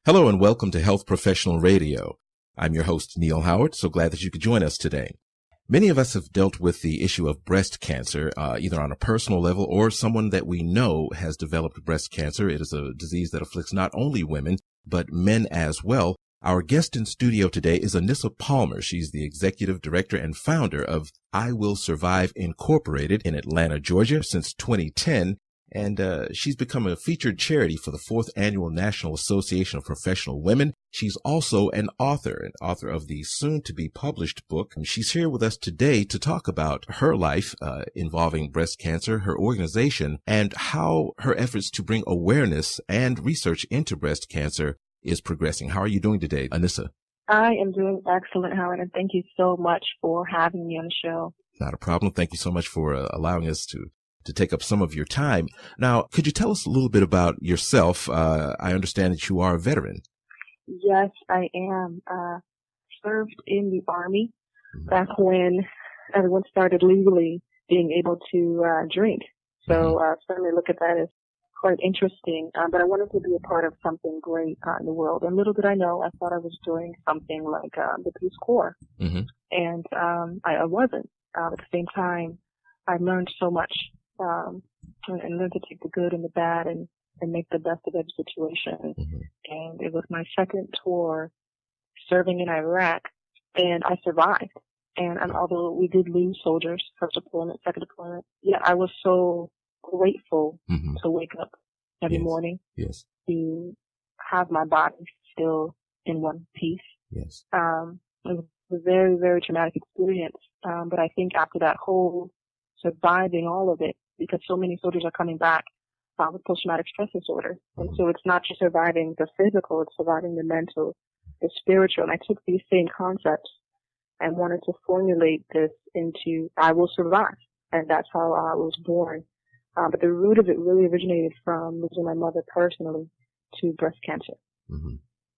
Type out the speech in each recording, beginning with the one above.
Hello and welcome to Health Professional Radio. I'm your host, Neil Howard. So glad that you could join us today. Many of us have dealt with the issue of breast cancer, either on a personal level or someone that we know has developed breast cancer. It is a disease that afflicts not only women, but men as well. Our guest in studio today is Anisa Palmer. She's the executive director and founder of I Will Survive Incorporated in Atlanta, Georgia since 2010. And she's become a featured charity for the 4th Annual National Association of Professional Women. She's also an author of the soon-to-be published book. And she's here with us today to talk about her life involving breast cancer, her organization, and how her efforts to bring awareness and research into breast cancer is progressing. How are you doing today, Anisa? I am doing excellent, Howard, and thank you so much for having me on the show. Not a problem. Thank you so much for allowing us to take up some of your time. Now, could you tell us a little bit about yourself? I understand that you are a veteran. Yes, I am. Served in the Army back when everyone started legally being able to drink. So certainly look at that as quite interesting. But I wanted to be a part of something great in the world. And little did I know, I thought I was doing something like the Peace Corps. And I wasn't. At the same time, I learned so much. And learn to take the good and the bad and make the best of every situation. And it was my second tour serving in Iraq, and I survived. And although we did lose soldiers, first deployment, second deployment, I was so grateful to wake up every morning, to have my body still in one piece. It was a very, very traumatic experience. But I think after that whole surviving all of it, because so many soldiers are coming back with post-traumatic stress disorder. And so it's not just surviving the physical, it's surviving the mental, the spiritual. And I took these same concepts and wanted to formulate this into I Will Survive. And that's how I was born. But the root of it really originated from losing my mother personally to breast cancer.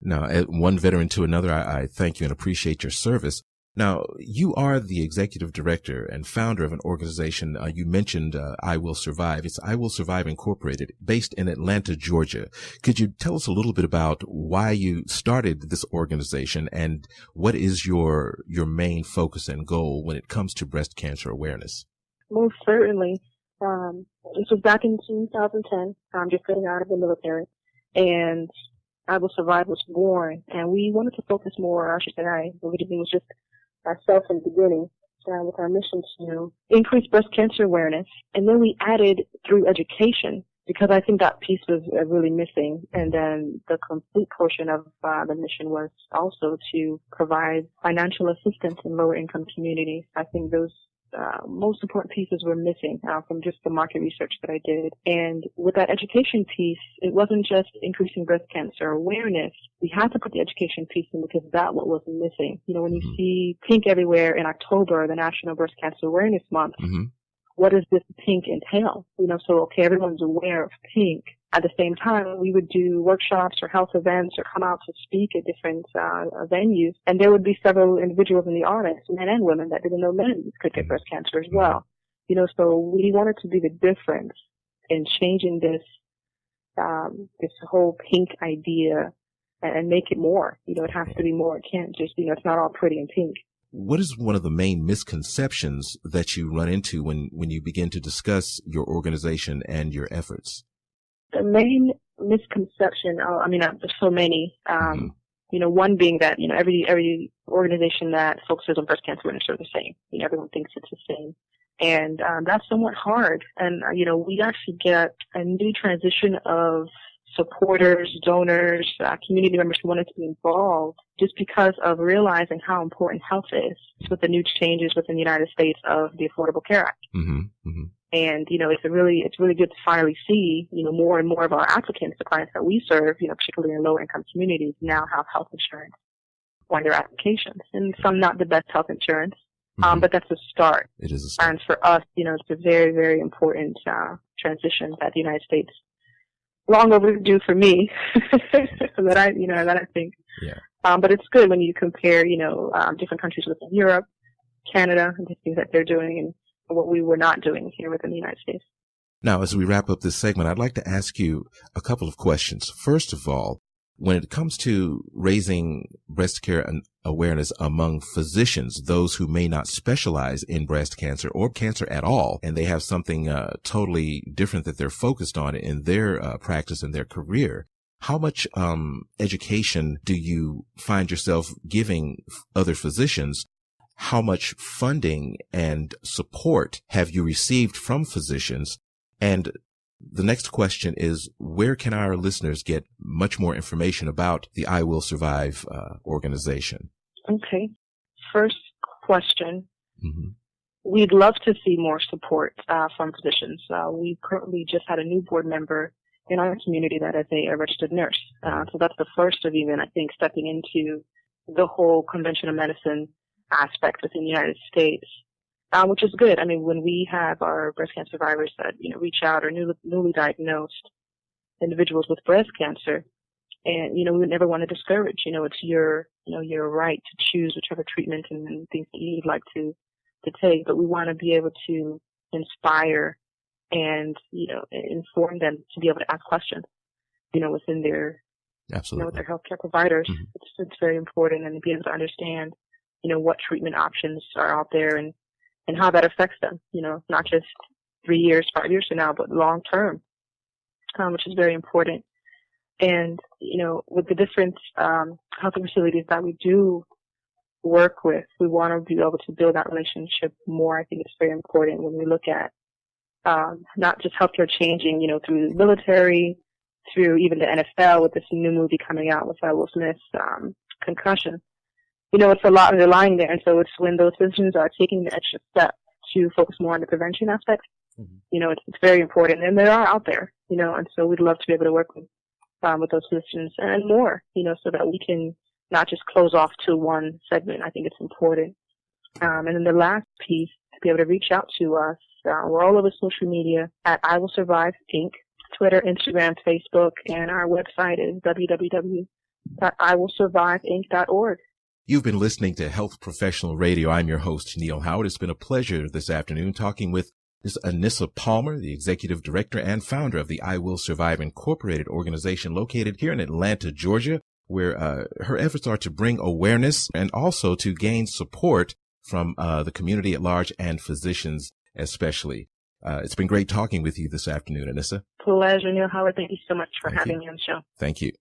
Now, one veteran to another, I thank you and appreciate your service. Now, you are the executive director and founder of an organization. You mentioned I Will Survive. It's I Will Survive Incorporated, based in Atlanta, Georgia. Could you tell us a little bit about why you started this organization and what is your main focus and goal when it comes to breast cancer awareness? Most certainly. This was back in 2010. I'm just getting out of the military, and I Will Survive was born. And we wanted to focus more, I should say, originally was just ourselves in the beginning with our mission to increase breast cancer awareness. And then we added through education, because I think that piece was really missing. And then the complete portion of the mission was also to provide financial assistance in lower income communities. I think those most important pieces were missing from just the market research that I did. And with that education piece, it wasn't just increasing breast cancer awareness. We had to put the education piece in because that what was missing. You know, when you see pink everywhere in October, the National Breast Cancer Awareness Month, what does this pink entail? You know, so okay, everyone's aware of pink. At the same time, we would do workshops or health events or come out to speak at different venues, and there would be several individuals in the audience, men and women, that didn't know men could get breast cancer as well. You know, so we wanted to be the difference in changing this this whole pink idea and make it more. You know, it has to be more. It can't just, you know, it's not all pretty and pink. What is one of the main misconceptions that you run into when you begin to discuss your organization and your efforts? The main misconception, there's so many, you know, one being that, you know, every organization that focuses on breast cancer awareness are the same. You know, everyone thinks it's the same. And that's somewhat hard. And, you know, we actually get a new transition of supporters, donors, community members who wanted to be involved just because of realizing how important health is with the new changes within the United States of the Affordable Care Act. And, you know, it's really good to finally see, you know, more and more of our applicants, the clients that we serve, you know, particularly in lower income communities, now have health insurance on their applications. And some not the best health insurance, but that's a start. It is a start. And for us, you know, it's a very, very important transition that the United States, long overdue for me, that I think. Yeah. But it's good when you compare, you know, different countries within Europe, Canada, and the things that they're doing and what we were not doing here within the United States. Now, as we wrap up this segment, I'd like to ask you a couple of questions. First of all, When it comes to raising breast care awareness among physicians, those who may not specialize in breast cancer or cancer at all, and they have something totally different that they're focused on in their practice and their career, how much education do you find yourself giving other physicians? How much funding and support have you received from physicians? And the next question is, where can our listeners get much more information about the I Will Survive organization? Okay. First question. We'd love to see more support from physicians. We currently just had a new board member in our community that is a registered nurse. So that's the first of even, I think, stepping into the whole conventional medicine aspect within the United States. Which is good. I mean, when we have our breast cancer survivors that, reach out, or newly diagnosed individuals with breast cancer, and, we would never want to discourage. It's your right to choose whichever treatment and things that you'd like to take. But we want to be able to inspire and, inform them to be able to ask questions, within their, Absolutely. with their healthcare providers. It's very important, and to be able to understand, what treatment options are out there and how that affects them, not just 3 years, 5 years from now, but long term, which is very important. And, with the different health facilities that we do work with, we want to be able to build that relationship more. I think it's very important when we look at not just healthcare changing, through the military, through even the NFL with this new movie coming out with Will Smith's Concussion. It's a lot underlying there. And so it's when those physicians are taking the extra step to focus more on the prevention aspect, it's very important. And they are out there, and so we'd love to be able to work with those physicians and more, so that we can not just close off to one segment. I think it's important. And then the last piece, to be able to reach out to us. We're all over social media at I Will Survive Inc., Twitter, Instagram, Facebook, and our website is www.iwillsurviveinc.org. You've been listening to Health Professional Radio. I'm your host, Neil Howard. It's been a pleasure this afternoon talking with Ms. Anisa Palmer, the Executive Director and founder of the I Will Survive Incorporated organization located here in Atlanta, Georgia, where her efforts are to bring awareness and also to gain support from the community at large and physicians especially. It's been great talking with you this afternoon, Anisa. Pleasure, Neil Howard. Thank you so much for having me on the show. Thank you.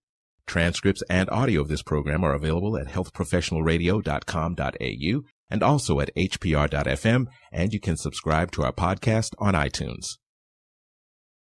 Transcripts and audio of this program are available at healthprofessionalradio.com.au and also at hpr.fm, and you can subscribe to our podcast on iTunes.